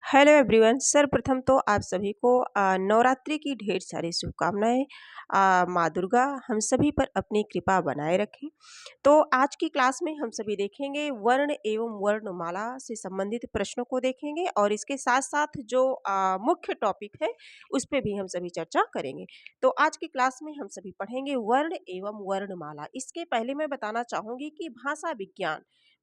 Hello everyone. सर्वप्रथम तो आप सभी को नवरात्रि की ढेर सारी शुभकामनाएं। माँ दुर्गा हम सभी पर अपनी कृपा बनाए रखें। तो आज की क्लास में हम सभी देखेंगे वर्ण एवं वर्णमाला से संबंधित प्रश्नों को देखेंगे और इसके साथ साथ जो मुख्य टॉपिक है उस पे भी हम सभी चर्चा करेंगे। तो आज की क्लास में हम सभी पढ़ेंगे वर्ण एवं वर्णमाला। इसके पहले मैं बताना चाहूंगी कि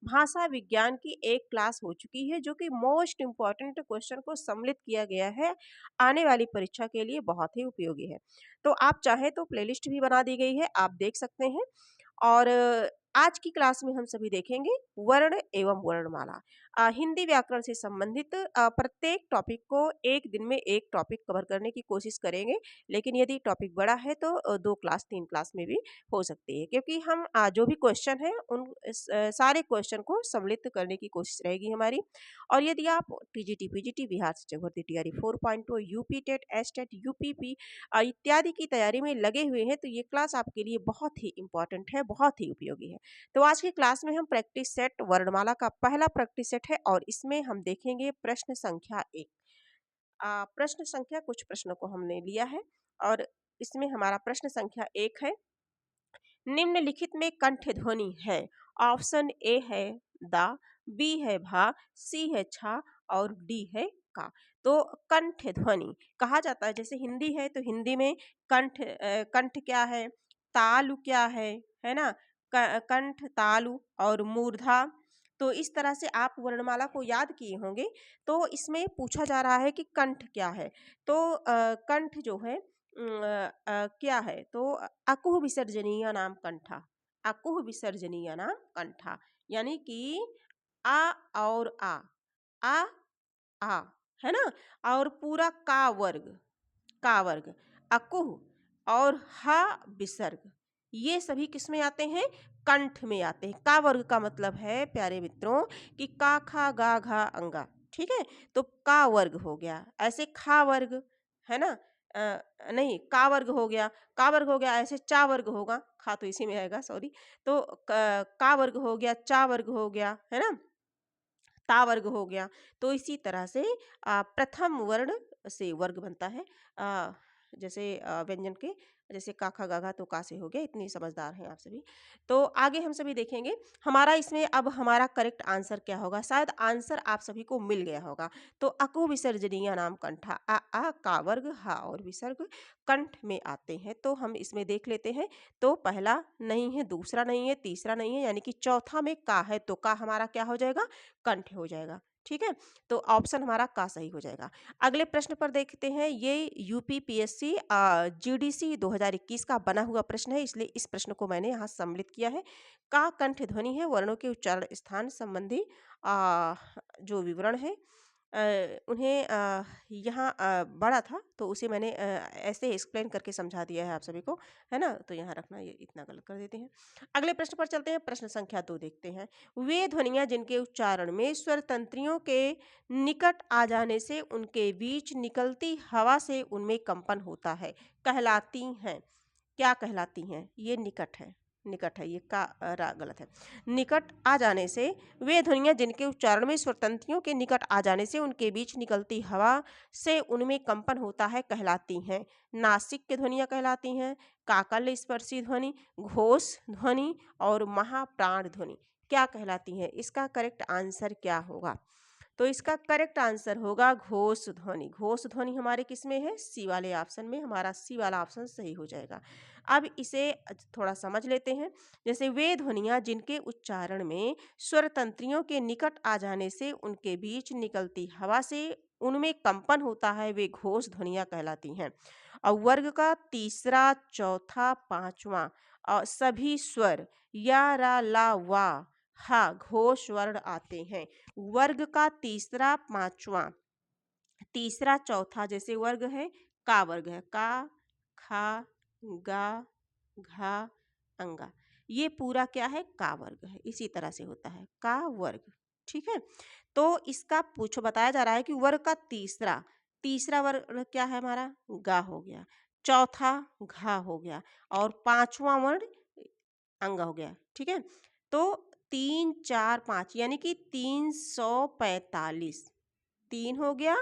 भाषा विज्ञान की एक क्लास हो चुकी है जो कि मोस्ट इम्पॉर्टेंट क्वेश्चन को सम्मिलित किया गया है, आने वाली परीक्षा के लिए बहुत ही उपयोगी है। तो आप चाहे तो प्लेलिस्ट भी बना दी गई है, आप देख सकते हैं। और आज की क्लास में हम सभी देखेंगे वर्ण एवं वर्णमाला। हिंदी व्याकरण से संबंधित प्रत्येक टॉपिक को एक दिन में एक टॉपिक कवर करने की कोशिश करेंगे, लेकिन यदि टॉपिक बड़ा है तो 2 क्लास 3 क्लास में भी हो सकती है, क्योंकि हम जो भी क्वेश्चन है उन सारे क्वेश्चन को सम्मिलित करने की कोशिश रहेगी हमारी। और यदि आप टीजीटी पीजीटी बिहार शिक्षक भर्ती तैयारी 4.0 UP TET S TET UPP इत्यादि की तैयारी में लगे हुए हैं तो ये क्लास आपके लिए बहुत ही इंपॉर्टेंट है, बहुत ही उपयोगी है। तो आज की क्लास में हम प्रैक्टिस सेट वर्णमाला का पहला प्रैक्टिस सेट है और इसमें हम देखेंगे प्रश्न संख्या 1। प्रश्न संख्या कुछ प्रश्नों को हमने लिया है और इसमें हमारा प्रश्न संख्या 1 है। निम्नलिखित में कंठ ध्वनि है। ऑप्शन ए है दा, बी है भा, सी है छा और डी है का। तो कंठ ध्वनि कहा जाता है, जैसे हिंदी है तो हिंदी में कंठ क्या है, तालु क्या है ना। कंठ, तालु और मूर्धा। तो इस तरह से आप वर्णमाला को याद किए होंगे। तो इसमें पूछा जा रहा है कि कंठ क्या है। तो कंठ जो है क्या है, तो अकुह विसर्जनीय नाम कंठा। अकुह विसर्जनीय नाम कंठा यानी कि आ और आ आ है ना। और पूरा का वर्ग अकुह और हा विसर्ग, ये सभी किस में आते हैं, कंठ में आते हैं। का वर्ग का मतलब है प्यारे मित्रों कि का खा गा घा अंगा, ठीक है। तो का वर्ग हो गया, ऐसे खा वर्ग है ना। नहीं, का वर्ग हो गया, ऐसे चा वर्ग होगा, खा तो इसी में आएगा, सॉरी। तो का वर्ग हो गया, चा वर्ग हो गया है ना, ता वर्ग हो गया। तो इसी तरह से प्रथम वर्ण से वर्ग बनता है। जैसे व्यंजन के, जैसे का खा गा घा तो का से हो गया। इतनी समझदार हैं आप सभी। तो आगे हम सभी देखेंगे हमारा इसमें अब हमारा करेक्ट आंसर क्या होगा। शायद आंसर आप सभी को मिल गया होगा। तो अकु विसर्जनीय नाम कंठा, आ का वर्ग हा और विसर्ग कंठ में आते हैं। तो हम इसमें देख लेते हैं। तो पहला नहीं है, दूसरा नहीं है, तीसरा नहीं है, यानी कि चौथा में का है। तो का हमारा क्या हो जाएगा, कंठ हो जाएगा, ठीक है। तो ऑप्शन हमारा का सही हो जाएगा। अगले प्रश्न पर देखते हैं। ये यूपी पीएससी जीडीसी 2021 का बना हुआ प्रश्न है, इसलिए इस प्रश्न को मैंने यहाँ सम्मिलित किया है। का कंठ ध्वनि है, वर्णों के उच्चारण स्थान संबंधी जो विवरण है उन्हें यहाँ बड़ा था तो उसे मैंने ऐसे एक्सप्लेन करके समझा दिया है आप सभी को, है ना। तो यहाँ रखना, ये इतना गलत कर देते हैं। अगले प्रश्न पर चलते हैं। प्रश्न संख्या 2 देखते हैं। वे ध्वनियाँ जिनके उच्चारण में स्वर तंत्रियों के निकट आ जाने से उनके बीच निकलती हवा से उनमें कंपन होता है, कहलाती हैं। क्या कहलाती हैं, ये निकट है, निकट है, ये का गलत है। निकट आ जाने से, वे ध्वनियाँ जिनके उच्चारण में स्वरतंत्रियों के निकट आ जाने से उनके बीच निकलती हवा से उनमें कंपन होता है, कहलाती हैं। नासिक की ध्वनियाँ कहलाती हैं, काकल स्पर्शी ध्वनि, घोष ध्वनि और महाप्राण ध्वनि क्या कहलाती है। इसका करेक्ट आंसर क्या होगा, तो इसका करेक्ट आंसर होगा घोष ध्वनि। घोष ध्वनि हमारे किस में है, सी वाले ऑप्शन में। हमारा सी वाला ऑप्शन सही हो जाएगा। अब इसे थोड़ा समझ लेते हैं। जैसे वे ध्वनियाँ जिनके उच्चारण में स्वर तंत्रियों के निकट आ जाने से उनके बीच निकलती हवा से उनमें कंपन होता है, वे घोष ध्वनियाँ कहलाती हैं। और वर्ग का तीसरा, चौथा, पांचवा और सभी स्वर या, रा, ला, वा, हा घोष वर्ण आते हैं। वर्ग का तीसरा, पांचवा, तीसरा, चौथा जैसे वर्ग है, का वर्ग है, का, खा, गा, घा, अंगा, ये पूरा क्या है, का वर्ग है। इसी तरह से होता है का वर्ग, ठीक है। तो इसका पूछो, बताया जा रहा है कि वर्ग का तीसरा, तीसरा वर्ग क्या है हमारा, गा हो गया, चौथा घा हो गया और पांचवा वर्ण अंगा हो गया, ठीक है। तो 3 4 5 यानी कि 345, 3 हो गया,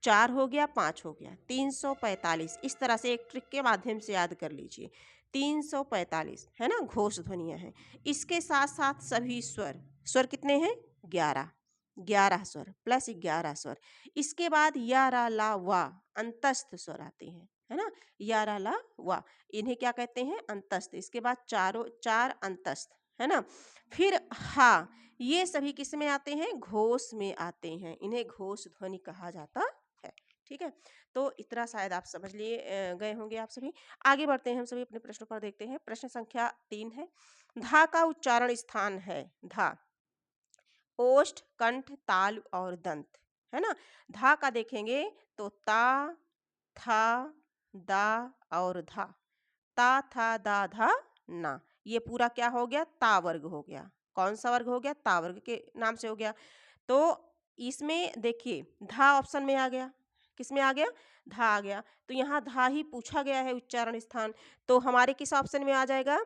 4 हो गया, 5 हो गया, 345। इस तरह से एक ट्रिक के माध्यम से याद कर लीजिए। 345 है ना, घोष ध्वनियाँ हैं। इसके साथ-साथ सभी स्वर, स्वर कितने हैं? 11, 11 स्वर प्लस 11 स्वर। इसके बाद या, रा, ला, वा अंतस्थ स्वर आते हैं, है ना? या, रा, ला, वा, इन्हें क्या कहते हैं? अंतस्थ। इसके बाद 4 अंतस्थ, है ना? फिर हा, ये सभी किस में आते हैं? घोष में आते हैं। इन्हें घोष ध्वनि कहा जाता है। ठीक है, तो इतना शायद आप समझ लिए गए होंगे आप सभी। आगे बढ़ते हैं, हम सभी अपने प्रश्नों पर देखते हैं। प्रश्न संख्या 3 है, धा का उच्चारण स्थान है। धा ओष्ठ, कंठ, तालु और दंत, है ना? धा का देखेंगे तो ता, था, दा और धा। ता, था, दा, धा, ना। ये पूरा क्या हो गया? ता वर्ग हो गया। कौन सा वर्ग हो गया? ता वर्ग के नाम से हो गया। तो इसमें देखिए धा ऑप्शन में आ गया। किस में आ गया? धा आ गया। तो यहाँ धा ही पूछा गया है उच्चारण स्थान। तो हमारे किस ऑप्शन में आ जाएगा?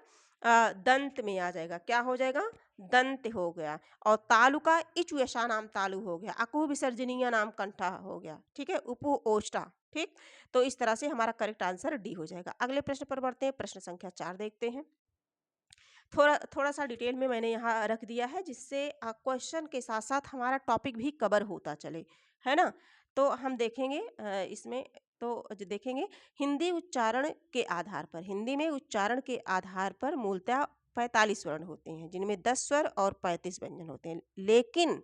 दंत में आ जाएगा। क्या हो जाएगा? दंत हो गया। और तालु का इचु यशा नाम तालु हो गया। अकुह विसर्जनीय नाम कंठा हो गया। ठीक है, उपु ओष्ठा। ठीक, तो इस तरह से हमारा करेक्ट आंसर डी हो जाएगा। अगले प्रश्न पर बढ़ते हैं। प्रश्न संख्या 4 देखते हैं। थोड़ा थोड़ा सा डिटेल में मैंने यहाँ रख दिया है, जिससे क्वेश्चन के साथ साथ हमारा टॉपिक भी कवर होता चले, है ना? तो हम देखेंगे इसमें, तो जो देखेंगे हिंदी उच्चारण के आधार पर, हिंदी में उच्चारण के आधार पर मूलतः 45 वर्ण होते हैं, जिनमें 10 स्वर और 35 व्यंजन होते हैं। लेकिन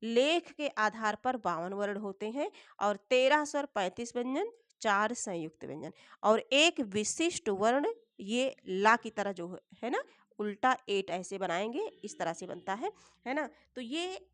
लेख के आधार पर 52 वर्ण होते हैं और 13 स्वर, 35 व्यंजन, 4 संयुक्त व्यंजन और एक विशिष्ट वर्ण, ये ला की तरह जो है ना, उल्टा 8 ऐसे बनाएंगे, इस तरह से बनता है ना? तो ये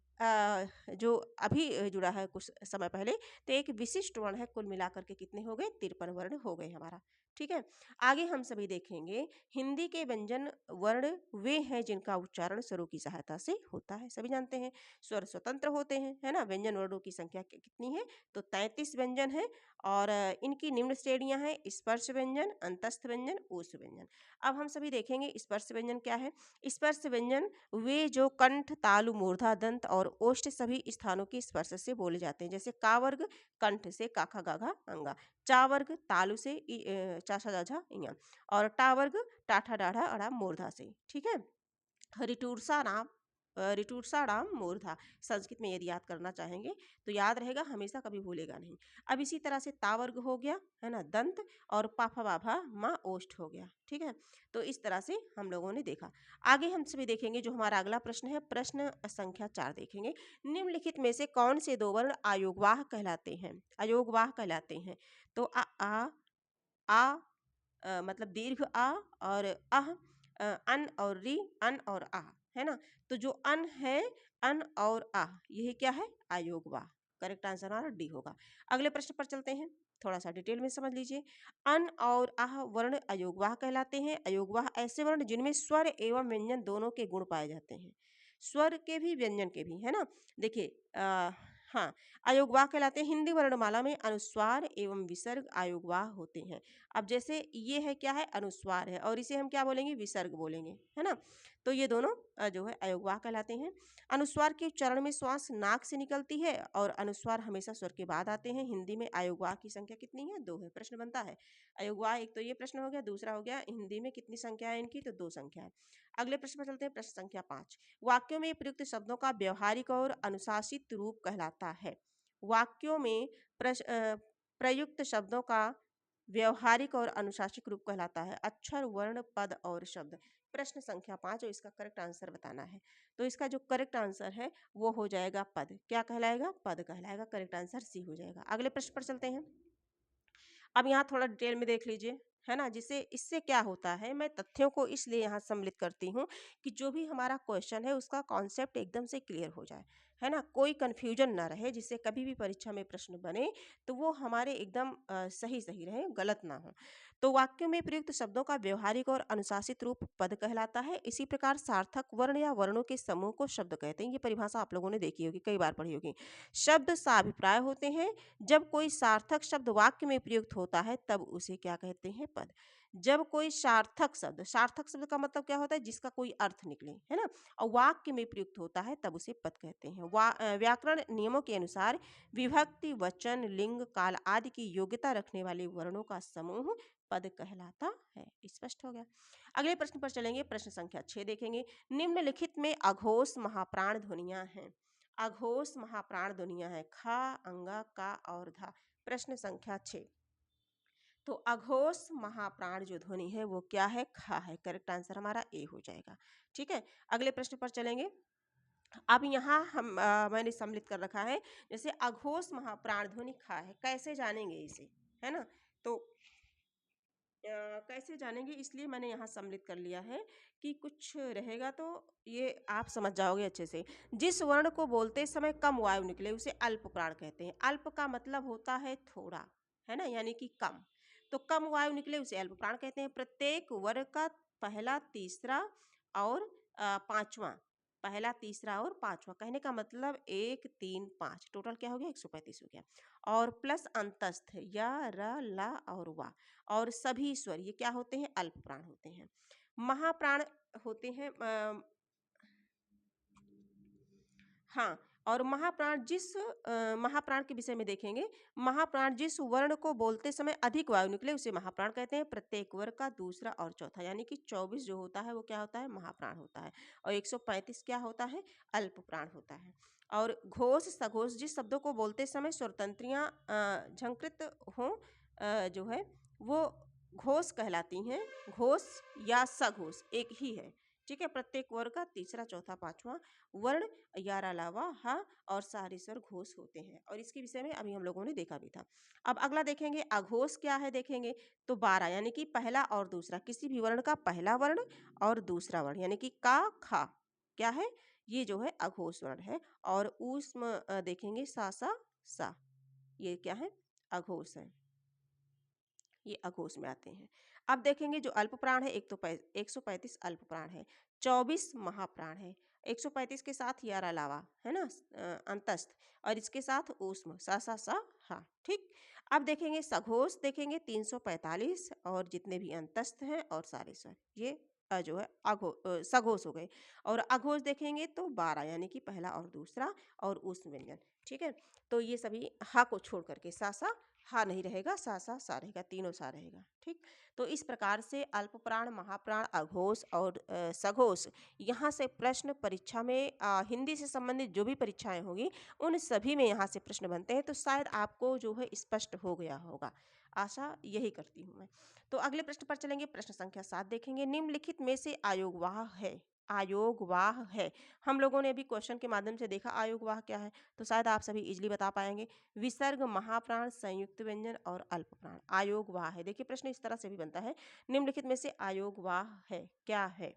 जो अभी जुड़ा है कुछ समय पहले, तो एक विशिष्ट वर्ण है। कुल मिलाकर के कितने हो गए? 53 वर्ण हो गए हमारा। ठीक है, आगे हम सभी देखेंगे हिंदी के व्यंजन वर्ण वे हैं जिनका उच्चारण स्वरों की सहायता से होता है। सभी जानते हैं स्वर स्वतंत्र होते हैं, है ना? व्यंजन वर्णों की संख्या कितनी है? तो 33 व्यंजन है और इनकी निम्न श्रेणियां हैं: स्पर्श व्यंजन, अंतस्थ व्यंजन, ओष्ठ व्यंजन। अब हम सभी देखेंगे स्पर्श व्यंजन क्या है। स्पर्श व्यंजन वे जो कंठ, तालु, मूर्धा, दंत और ओष्ठ सभी स्थानों के स्पर्श से बोले जाते हैं। जैसे का वर्ग कंठ से काखा गाघा अंगा, चा वर्ग तालु से चाशा जाझा इया, और टा वर्ग टाठा डाढ़ा अड़ा मूर्धा से। ठीक है, रिटूरसा नाम रिटूरसा नाम मूर्धा, संस्कृत में यदि याद करना चाहेंगे तो याद रहेगा, हमेशा कभी भूलेगा नहीं। अब इसी तरह से तावर्ग हो गया, है ना, दंत, और पाफा बाभा माँ ओष्ठ हो गया। ठीक है, तो इस तरह से हम लोगों ने देखा। आगे हम सभी देखेंगे जो हमारा अगला प्रश्न है, प्रश्न संख्या 4 देखेंगे। निम्नलिखित में से कौन से दो वर्ण अयोगवाह कहलाते हैं? अयोगवाह कहलाते हैं। तो आ मतलब दीर्घ आ, और अह, अन और री, अन और आ, है ना? तो जो अन है, अन और आ, यही क्या है? अयोगवाह। करेक्ट आंसर हमारा डी होगा। अगले प्रश्न पर चलते हैं, थोड़ा सा डिटेल में समझ लीजिए। अन और आह वर्ण अयोगवाह कहलाते हैं। अयोगवाह ऐसे वर्ण जिनमें स्वर एवं व्यंजन दोनों के गुण पाए जाते हैं, स्वर के भी व्यंजन के भी, है ना? देखिए हाँ, अयोगवाह कहलाते हैं। हिंदी वर्णमाला में अनुस्वार एवं विसर्ग अयोगवाह होते हैं। अब जैसे ये है, क्या है? अनुस्वार है, और इसे हम क्या बोलेंगे? विसर्ग बोलेंगे, है ना? तो ये दोनों जो है अयोगवाह कहलाते हैं। अनुस्वार के उच्चारण में श्वास नाक से निकलती है और अनुस्वार हमेशा स्वर के बाद आते हैं। हिंदी में अयोगवाह की संख्या कितनी है? 2 है। प्रश्न बनता है अयोगवाह, एक तो ये प्रश्न हो गया, दूसरा हो गया हिंदी में कितनी संख्या है इनकी? तो 2 संख्या है। अगले प्रश्न पर चलते हैं, प्रश्न संख्या 5। वाक्यों में प्रयुक्त शब्दों का व्यवहारिक और अनुशासित रूप कहलाता है। वाक्यों में प्रयुक्त शब्दों का व्यवहारिक और अनुशासिक रूप कहलाता है। अक्षर, वर्ण, पद और शब्द। प्रश्न संख्या 5 और इसका करेक्ट आंसर बताना है। तो इसका जो करेक्ट आंसर है वो हो जाएगा पद। क्या कहलाएगा? पद कहलाएगा। करेक्ट आंसर सी हो जाएगा। अगले प्रश्न पर चलते हैं। अब यहाँ थोड़ा डिटेल में देख लीजिए, है ना? जिससे इससे क्या होता है, मैं तथ्यों को इसलिए यहाँ सम्मिलित करती हूँ कि जो भी हमारा क्वेश्चन है उसका कॉन्सेप्ट एकदम से क्लियर हो जाए, है ना? कोई कन्फ्यूजन ना रहे, जिससे कभी भी परीक्षा में प्रश्न बने तो वो हमारे एकदम सही सही रहे, गलत ना हो। तो वाक्यों में प्रयुक्त शब्दों का व्यवहारिक और अनुशासित रूप पद कहलाता है। इसी प्रकार सार्थक वर्ण या वर्णों के समूह को शब्द कहते हैं। ये परिभाषा आप लोगों ने देखी होगी, कई बार पढ़ी होगी। शब्द साभिप्राय होते हैं। जब कोई सार्थक शब्द वाक्य में प्रयुक्त होता है तब उसे क्या कहते हैं? पद। जब कोई सार्थक शब्द का मतलब क्या होता है, जिसका कोई अर्थ निकले, है ना, और वाक्य में प्रयुक्त होता है तब उसे पद कहते हैं। व्याकरण नियमों के अनुसार विभक्ति, वचन, लिंग, काल आदि की योग्यता रखने वाले वर्णों का समूह पद कहलाता है। स्पष्ट हो गया। अगले प्रश्न पर चलेंगे, प्रश्न संख्या 6 देखेंगे। निम्नलिखित में अघोष महाप्राण ध्वनियां हैं। अघोष महाप्राण ध्वनियां हैं खा, अंगा, का और धा। प्रश्न संख्या 6। तो अघोष महाप्राण जो ध्वनि है वो क्या है, खा है। करेक्ट आंसर हमारा ए हो जाएगा। ठीक है, अगले प्रश्न पर चलेंगे। अब यहाँ मैंने सम्मिलित कर रखा है, जैसे अघोष महाप्राण ध्वनि खा है, कैसे जानेंगे इसे, है ना। तो कैसे जानेंगे, इसलिए मैंने यहाँ सम्मिलित कर लिया है कि कुछ रहेगा तो ये आप समझ जाओगे अच्छे से। जिस वर्ण को बोलते समय कम वायु निकले उसे अल्प प्राण कहते हैं। अल्प का मतलब होता है थोड़ा, है ना, यानी कि कम। तो कम वायु निकले उसे अल्प प्राण कहते हैं। प्रत्येक वर्ग का पहला, तीसरा और पांचवा, पहला, तीसरा और पांचवा, कहने का मतलब 1, 3, 5, टोटल क्या हो गया, 135 हो गया। और प्लस अंतस्थ या, र, ला और वा, और सभी स्वर ये क्या होते हैं, अल्प प्राण होते हैं। महाप्राण होते हैं हाँ, और महाप्राण के विषय में देखेंगे। महाप्राण जिस वर्ण को बोलते समय अधिक वायु निकले उसे महाप्राण कहते हैं। प्रत्येक वर्ग का दूसरा और चौथा, यानी कि 24 जो होता है वो क्या होता है, महाप्राण होता है। और 135 क्या होता है, अल्प प्राण होता है। और घोष, सघोष जिस शब्दों को बोलते समय स्वरतंत्रियां झंकृत हों जो है वो घोष कहलाती हैं। घोष या सघोष एक ही है। ठीक है, प्रत्येक वर्ग का तीसरा, चौथा, पांचवा वर्ण यार अलावा हा और सारे स्वर घोष होते हैं, और इसके विषय में अभी हम लोगों ने देखा भी था। अब अगला देखेंगे, अघोष क्या है देखेंगे। तो 12, यानी कि पहला और दूसरा, किसी भी वर्ण का पहला वर्ण और दूसरा वर्ण, यानी कि का, खा, क्या है, ये जो है अघोष वर्ण है। और ऊष्म देखेंगे, सा, सा, ये क्या है, अघोष है, ये अघोष में आते हैं। अब देखेंगे जो अल्प प्राण है, 135 अल्प प्राण है, 24 महाप्राण है। 135 के साथ यार अलावा, है ना, अंतस्थ, और इसके साथ ऊष्म, सा हा। ठीक, अब देखेंगे सघोष, देखेंगे 345 और जितने भी अंतस्थ हैं और सारे स्वर, ये जो है सघोष हो गए। और अघोष देखेंगे तो 12, यानी कि पहला और दूसरा और ऊष्म व्यंजन। ठीक है, तो ये सभी हा को छोड़ करके सा हा नहीं रहेगा, सा रहेगा, तीनों सा रहेगा। ठीक, तो इस प्रकार से अल्प प्राण, महाप्राण, अघोष और सघोष, यहाँ से प्रश्न परीक्षा में हिंदी से संबंधित जो भी परीक्षाएं होगी उन सभी में यहाँ से प्रश्न बनते हैं। तो शायद आपको जो है स्पष्ट हो गया होगा, आशा यही करती हूँ मैं। तो अगले प्रश्न पर चलेंगे, प्रश्न संख्या 7 देखेंगे। निम्नलिखित में से आयोगवाह है, आयोगवाह है, हम लोगों ने अभी क्वेश्चन के माध्यम से देखा आयोगवाह क्या है, तो शायद आप सभी इजीली बता पाएंगे। विसर्ग, महाप्राण, संयुक्त व्यंजन और अल्प प्राण, आयोगवाह है। देखिए प्रश्न इस तरह से भी बनता है, निम्नलिखित में से आयोगवाह है क्या है।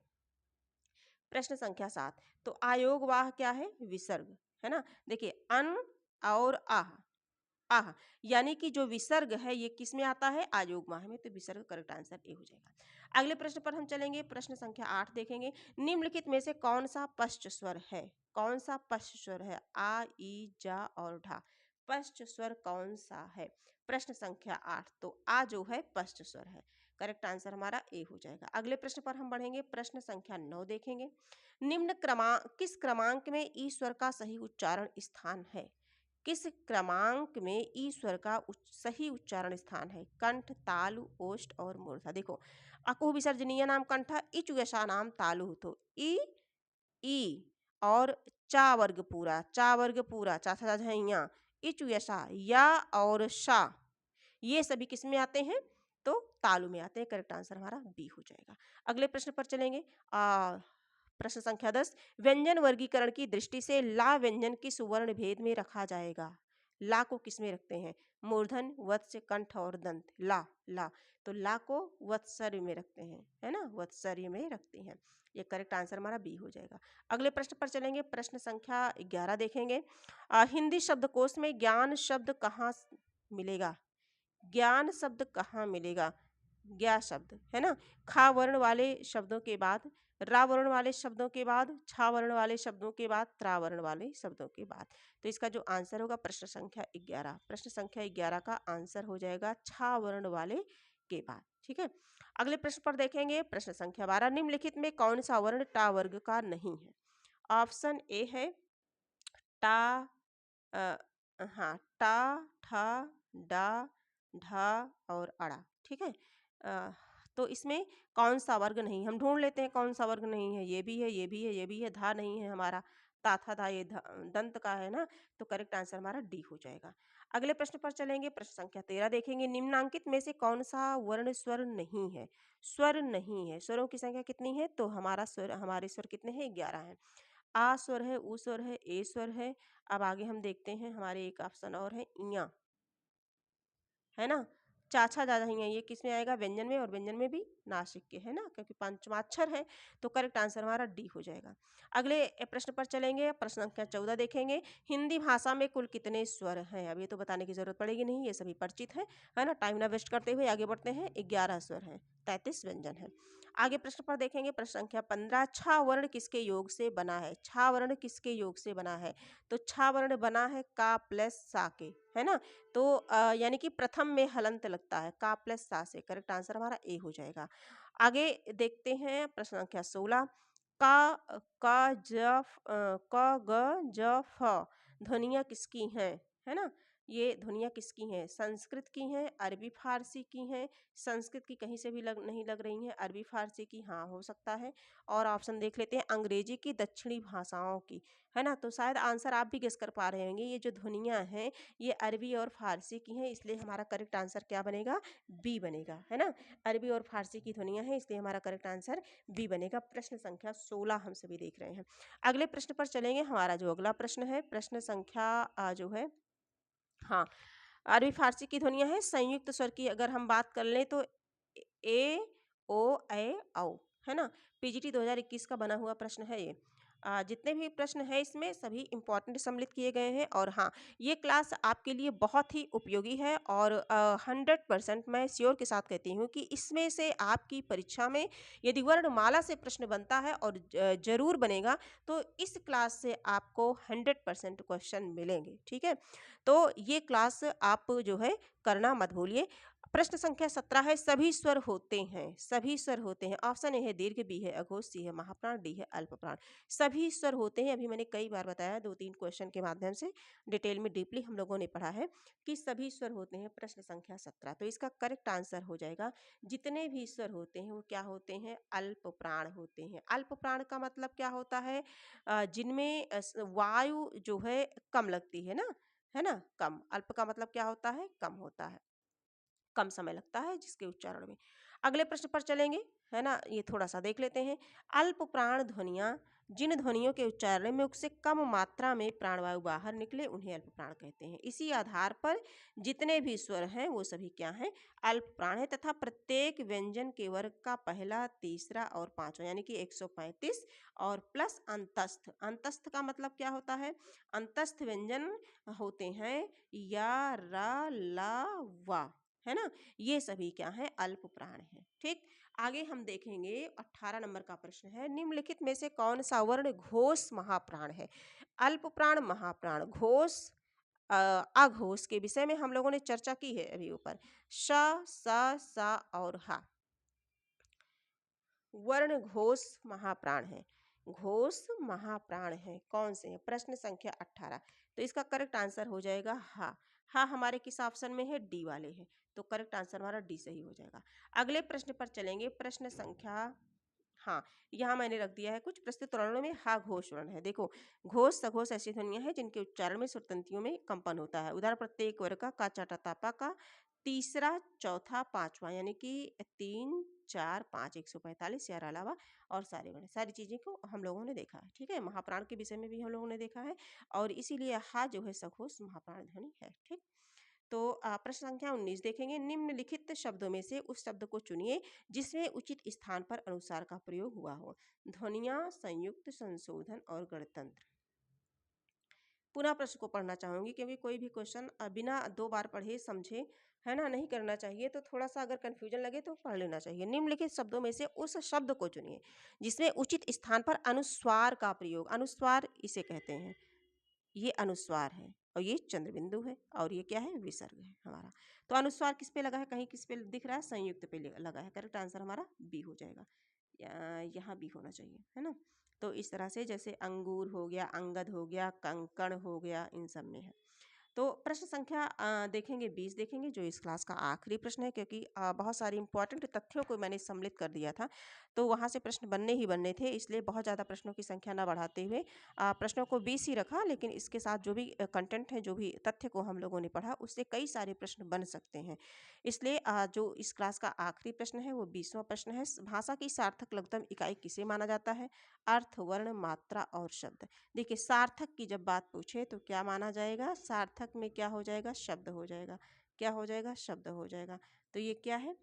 प्रश्न संख्या 7, तो आयोगवाह क्या है, विसर्ग, है ना। देखिए अन और आह, आह, यानी कि जो विसर्ग है ये किस में आता है, आयोगवाह में, तो विसर्ग करेक्ट आंसर ए हो जाएगा। अगले प्रश्न पर हम चलेंगे, प्रश्न संख्या 8 देखेंगे। निम्नलिखित में से कौन सा पश्च स्वर है, कौन सा पश्च स्वर है, आ, ई, जा और ढा, पश्च स्वर कौन सा है। प्रश्न संख्या 8, तो आ जो है पश्च स्वर है, करेक्ट आंसर हमारा ए हो जाएगा। अगले प्रश्न पर हम बढ़ेंगे, प्रश्न संख्या 9 देखेंगे। किस क्रमांक में ई स्वर का सही उच्चारण स्थान है, किस क्रमांक में ई स्वर का सही उच्चारण स्थान है। कंठ, तालु, ओष्ठ और मूर्धा। देखो अकुह विसर्जनीय नाम कंठ, इच यशा नाम तालु, तो ई और चा वर्ग पूरा चा था झैया, इच यशा या और शा, ये सभी किस में आते हैं, तो तालु में आते हैं। करेक्ट आंसर हमारा बी हो जाएगा। अगले प्रश्न पर चलेंगे, प्रश्न संख्या 10, व्यंजन वर्गीकरण की दृष्टि से ला व्यंजन किस वर्ण भेद में रखा जाएगा। ला को किस में रखते हैं, मूर्धन, वत्स, कंठ और दंत, ला, तो ला को वत्सर्य में रखते हैं, है ना, वत्सर्य में रखते हैं। ये करेक्ट आंसर हमारा बी हो जाएगा। अगले प्रश्न पर चलेंगे, प्रश्न संख्या 11 देखेंगे। हिंदी शब्दकोश में ज्ञान शब्द कहाँ मिलेगा, ज्ञान शब्द कहाँ मिलेगा, ज्ञा शब्द, है ना, खा वर्ण वाले शब्दों के बाद, रा वर्ण वाले शब्दों के बाद, छा वर्ण वाले शब्दों के बाद, त्रा वर्ण वाले शब्दों के बाद। तो इसका जो आंसर होगा प्रश्न संख्या 11, प्रश्न संख्या 11 का आंसर हो जाएगा छा वर्ण वाले के बाद। ठीक है, अगले प्रश्न पर देखेंगे प्रश्न संख्या 12, निम्नलिखित में कौन सा वर्ण टा वर्ग का नहीं है? ऑप्शन ए है टा, अ, हाँ, टा, ठा, डा, ढा और अड़ा। ठीक है, अ, तो इसमें कौन सा वर्ग नहीं, हम ढूंढ लेते हैं कौन सा वर्ग नहीं है। ये भी है, ये भी है, ये भी है, धा नहीं है हमारा, ता था धा, ये दंत का है ना, तो करेक्ट आंसर हमारा डी हो जाएगा। अगले प्रश्न पर चलेंगे, प्रश्न संख्या 13 देखेंगे, निम्नांकित में से कौन सा वर्ण स्वर नहीं है? स्वर नहीं है, स्वरों की संख्या कितनी है? तो हमारा स्वर, हमारे स्वर कितने हैं? 11 हैं। आ स्वर है, उ स्वर है, ए स्वर है। अब आगे हम देखते हैं, हमारे एक ऑप्शन और है इया, है ना, चाछा ज्यादा ही है, ये किस में आएगा? व्यंजन में, और व्यंजन में भी नासिक के, है ना, क्योंकि पंचमाक्षर है, तो करेक्ट आंसर हमारा डी हो जाएगा। अगले प्रश्न पर चलेंगे, प्रश्न संख्या 14 देखेंगे, हिंदी भाषा में कुल कितने स्वर हैं? अब ये तो बताने की जरूरत पड़ेगी नहीं, ये सभी परिचित है ना, टाइम ना वेस्ट करते हुए आगे बढ़ते हैं। 11 स्वर हैं, 33 व्यंजन है। आगे प्रश्न पर देखेंगे, प्रश्न संख्या 15, छा वर्ण किसके योग से बना है? छा वर्ण किसके योग से बना है? तो छा वर्ण बना है का प्लस सा के, है ना, तो यानी कि प्रथम में हलंत लगता है, का प्लस सा से, करेक्ट आंसर हमारा ए हो जाएगा। आगे देखते हैं प्रश्न संख्या 16, का ग ज फ ध्वनियाँ किसकी हैं? है ना, ये ध्वनियाँ किसकी हैं? संस्कृत की हैं, अरबी फारसी की हैं। संस्कृत की कहीं से भी नहीं लग रही हैं, अरबी फारसी की हाँ हो सकता है। और ऑप्शन देख लेते हैं, अंग्रेजी की, दक्षिणी भाषाओं की, है ना, तो शायद आंसर आप भी गेस कर पा रहे होंगे, ये जो ध्वनियाँ हैं ये अरबी और फारसी की हैं, इसलिए हमारा करेक्ट आंसर क्या बनेगा? बी बनेगा, है ना, अरबी और फारसी की ध्वनियाँ हैं, इसलिए हमारा करेक्ट आंसर बी बनेगा। प्रश्न संख्या 16 हम सभी देख रहे हैं। अगले प्रश्न पर चलेंगे, हमारा जो अगला प्रश्न है, प्रश्न संख्या जो है, हाँ, अरबी फारसी की ध्वनियाँ हैं, संयुक्त स्वर की अगर हम बात कर लें तो ए, ओ, ए, औ, है ना, पीजीटी 2021 का बना हुआ प्रश्न है ये। जितने भी प्रश्न हैं इसमें सभी इंपॉर्टेंट सम्मिलित किए गए हैं, और हाँ, ये क्लास आपके लिए बहुत ही उपयोगी है, और 100% मैं श्योर के साथ कहती हूँ कि इसमें से आपकी परीक्षा में यदि वर्णमाला से प्रश्न बनता है, और जरूर बनेगा, तो इस क्लास से आपको 100% क्वेश्चन मिलेंगे। ठीक है, तो ये क्लास आप जो है करना मत भूलिए। प्रश्न संख्या 17 है, सभी स्वर होते हैं, सभी स्वर होते हैं। ऑप्शन ए है दीर्घ, बी है अघोष, सी है महाप्राण, डी है अल्प प्राण। सभी स्वर होते हैं, अभी मैंने कई बार बताया, 2-3 क्वेश्चन के माध्यम से डिटेल में डीपली हम लोगों ने पढ़ा है कि सभी स्वर होते हैं। प्रश्न संख्या 17, तो इसका करेक्ट आंसर हो जाएगा, जितने भी स्वर होते हैं वो क्या होते हैं? अल्प प्राण होते हैं। अल्प प्राण का मतलब क्या होता है? जिनमें वायु जो है कम लगती है ना, कम। अल्प का मतलब क्या होता है? कम होता है, कम समय लगता है जिसके उच्चारण में। अगले प्रश्न पर चलेंगे, है ना, ये थोड़ा सा देख लेते हैं। अल्प प्राण ध्वनियाँ, जिन ध्वनियों के उच्चारण में उससे कम मात्रा में प्राणवायु बाहर निकले उन्हें अल्प प्राण कहते हैं। इसी आधार पर जितने भी स्वर हैं वो सभी क्या हैं? अल्प प्राण है, तथा प्रत्येक व्यंजन के वर्ग का पहला, तीसरा और पांचवा, यानी कि 135 और प्लस अंतस्थ। अंतस्थ का मतलब क्या होता है? अंतस्थ व्यंजन होते हैं या, रा, ला, वा, है ना, ये सभी क्या है? अल्प प्राण है। ठीक, आगे हम देखेंगे 18 नंबर का प्रश्न है, निम्नलिखित में से कौन सा वर्ण घोष महाप्राण है? अल्प प्राण, महाप्राण, घोष, अघोष के विषय में हम लोगों ने चर्चा की है अभी ऊपर। श, स, सा और हा वर्ण घोष महाप्राण है, घोष महाप्राण है, कौन से हैं? प्रश्न संख्या 18, तो इसका करेक्ट आंसर हो जाएगा हा। हा हमारे किस ऑप्शन में है? डी वाले है, तो करेक्ट आंसर हमारा डी सही हो जाएगा। अगले प्रश्न पर चलेंगे, प्रश्न संख्या, हाँ, यहाँ मैंने रख दिया है कुछ प्रस्तुत वर्णों में हा घोष वर्ण है। देखो, घोष सघोष ऐसी ध्वनियां हैं जिनके उच्चारण में स्वरतंतियों में कंपन होता है। उदाहरण, प्रत्येक वर्ग का, चा टा ता पा का, तीसरा, चौथा, पांचवा, यानी कि 3, 4, 5, 145 यार अलावा और सारे वर्ण, सारी चीजें को हम लोगों ने देखा है। ठीक है, महाप्राण के विषय में भी हम लोगों ने देखा है, और इसीलिए हा जो है सघोष महाप्राण ध्वनि है। ठीक, तो प्रश्न संख्या 19 देखेंगे, निम्नलिखित शब्दों में से उस शब्द को चुनिए जिसमें उचित स्थान पर अनुसार का प्रयोग हुआ हो। ध्वनियाँ, संयुक्त, संशोधन और गणतंत्र। पुनः प्रश्न को पढ़ना चाहूंगी, क्योंकि कोई भी क्वेश्चन बिना 2 बार पढ़े समझे, है ना, नहीं करना चाहिए। तो थोड़ा सा अगर कंफ्यूजन लगे तो पढ़ लेना चाहिए। निम्नलिखित शब्दों में से उस शब्द को चुनिए जिसमें उचित स्थान पर अनुस्वार का प्रयोग, अनुस्वार इसे कहते हैं, ये अनुस्वार है और ये चंद्रबिंदु है और ये क्या है, विसर्ग है हमारा। तो अनुस्वार किस पे लगा है, कहीं किस पे दिख रहा है, संयुक्त पे लगा है। करेक्ट आंसर हमारा बी हो जाएगा। यहाँ बी होना चाहिए, है ना। तो इस तरह से जैसे अंगूर हो गया, अंगद हो गया, कंकड़ हो गया, इन सब में है। तो प्रश्न संख्या देखेंगे 20 देखेंगे, जो इस क्लास का आखिरी प्रश्न है, क्योंकि बहुत सारी इंपॉर्टेंट तथ्यों को मैंने सम्मिलित कर दिया था, तो वहाँ से प्रश्न बनने ही बनने थे, इसलिए बहुत ज़्यादा प्रश्नों की संख्या न बढ़ाते हुए प्रश्नों को 20 ही रखा, लेकिन इसके साथ जो भी कंटेंट है, जो भी तथ्य को हम लोगों ने पढ़ा, उससे कई सारे प्रश्न बन सकते हैं। इसलिए जो इस क्लास का आखिरी प्रश्न है वो 20वां प्रश्न है। भाषा की सार्थक लघुत्तम इकाई किसे माना जाता है? अर्थ, वर्ण, मात्रा और शब्द। देखिए, सार्थक की जब बात पूछे तो क्या माना जाएगा? सार्थक में क्या हो जाएगा? शब्द हो जाएगा। क्या हो जाएगा? शब्द हो जाएगा। तो ये क्या है?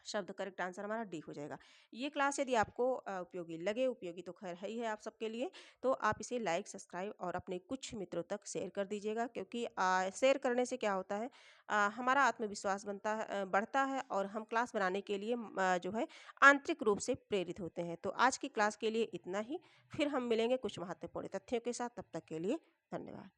शब्द। करेक्ट आंसर हमारा डी हो जाएगा। ये क्लास यदि आपको उपयोगी लगे, उपयोगी तो खैर है ही है आप सबके लिए, तो आप इसे लाइक, सब्सक्राइब और अपने कुछ मित्रों तक शेयर कर दीजिएगा, क्योंकि शेयर करने से क्या होता है, हमारा आत्मविश्वास बढ़ता है और हम क्लास बनाने के लिए जो है आंतरिक रूप से प्रेरित होते हैं। तो आज की क्लास के लिए इतना ही, फिर हम मिलेंगे कुछ महत्वपूर्ण तथ्यों के साथ। तब तक के लिए धन्यवाद।